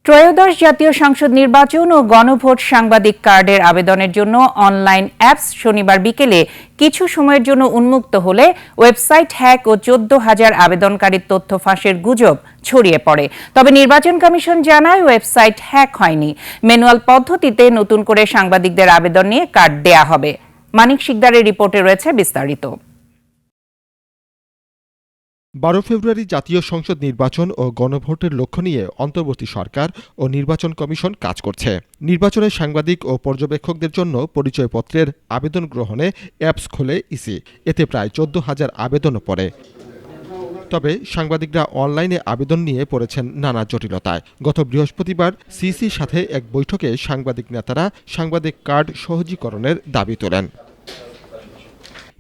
ত্রয়োদশ জাতীয় সংসদ নির্বাচন ও গণভোট সাংবাদিক কার্ডের আবেদনের জন্য অনলাইন অ্যাপস শনিবার বিকেলে কিছু সময়ের জন্য উন্মুক্ত হলে ওয়েবসাইট হ্যাক ও 14,000 আবেদনকারীর তথ্য ফাঁসের গুজব ছড়িয়ে পড়ে। তবে নির্বাচন কমিশন জানায় ওয়েবসাইট হ্যাক হয়নি। ম্যানুয়াল পদ্ধতিতে নতুন করে সাংবাদিকদের আবেদন নিয়ে কার্ড দেয়া হবে। মানিক শিকদারের রিপোর্টে রয়েছে বিস্তারিত। 12 ফেব্রুয়ারি জাতীয় সংসদ নির্বাচন ও গণভোটের লক্ষ্য নিয়ে অন্তর্বর্তী সরকার ও নির্বাচন কমিশন কাজ করছে। নির্বাচনের সাংবাদিক ও পর্যবেক্ষকদের জন্য পরিচয়পত্রের আবেদন গ্রহণে অ্যাপস খোলে ইসি। এতে প্রায় 14,000 আবেদনও পড়ে। তবে সাংবাদিকরা অনলাইনে আবেদন নিয়ে পড়েছেন নানা জটিলতায়। গত বৃহস্পতিবার সিসির সাথে এক বৈঠকে সাংবাদিক নেতারা সাংবাদিক কার্ড সহজীকরণের দাবি তোলেন।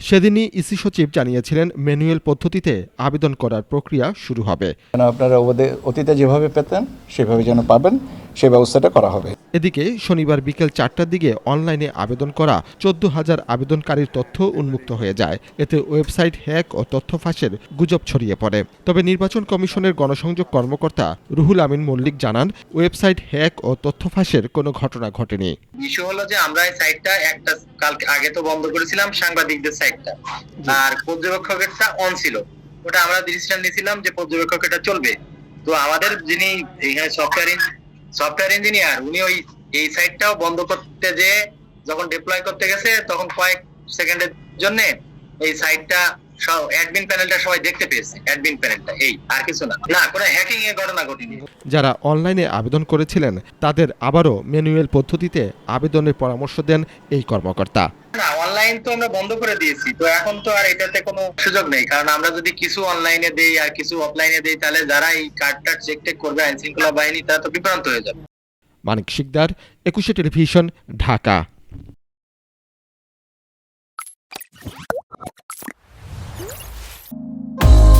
সেদিনই ইসি সচিব জানিয়েছিলেন ম্যানুয়াল পদ্ধতিতে আবেদন করার প্রক্রিয়া শুরু হবে। আপনারা অতীতে যেভাবে পেতেন সেভাবে যেন পাবেন, সেই ব্যবস্থাটা করা হবে। এদিকে শনিবার বিকেল 4টার দিকে অনলাইনে আবেদন করা 14,000 আবেদনকারীর তথ্য উন্মুক্ত হয়ে যায়। এতে ওয়েবসাইট হ্যাক ও তথ্য ফাঁসের গুজব ছড়িয়ে পড়ে। তবে নির্বাচন কমিশনের গণসংযোগ কর্মকর্তা রুহুল আমিন মল্লিক জানান, ওয়েবসাইট হ্যাক ও তথ্য ফাঁসের কোনো ঘটনা ঘটেনি। বিষয় হলো যে আমরা এই সাইটটা একটা কালকে আগে তো বন্ধ করেছিলাম, সাংবাদিকদের সাইটটা, আর পর্যবেক্ষকেরটা অন ছিল। ওটা আমরা ডিসিশন নিয়েছিলাম যে পর্যবেক্ষক এটা চলবে। তো আমাদের যিনি এখানে সফটওয়্যার ইঞ্জিনিয়ার, উনি ওই এই সাইটটাও বন্ধ করতে যে যখন ডিপ্লয় করতে গেছে, তখন কয়েক সেকেন্ডের জন্য এই সাইটটা সব অ্যাডমিন প্যানেলটা সবাই দেখতে পেয়েছে। অ্যাডমিন প্যানেলটা এই, আর কিছু না, কোনো হ্যাকিং এর ঘটনা ঘটেনি। যারা অনলাইনে আবেদন করেছিলেন তাদের আবারও ম্যানুয়াল পদ্ধতিতে আবেদনের পরামর্শ দেন এই কর্মকর্তা। না, অনলাইন তো আমরা বন্ধ করে দিয়েছি, তো এখন তো আর এটাতে কোনো সুযোগ নেই। কারণ আমরা যদি কিছু অনলাইনে দেই আর কিছু অফলাইনে দেই, তাহলে যারা এই কার্ডটা চেক করবে আইন শৃঙ্খলা বাহিনী, তারা তো বিভ্রান্ত হয়ে যাবে। মানিক শিকদার, 21 টেলিভিশন, ঢাকা।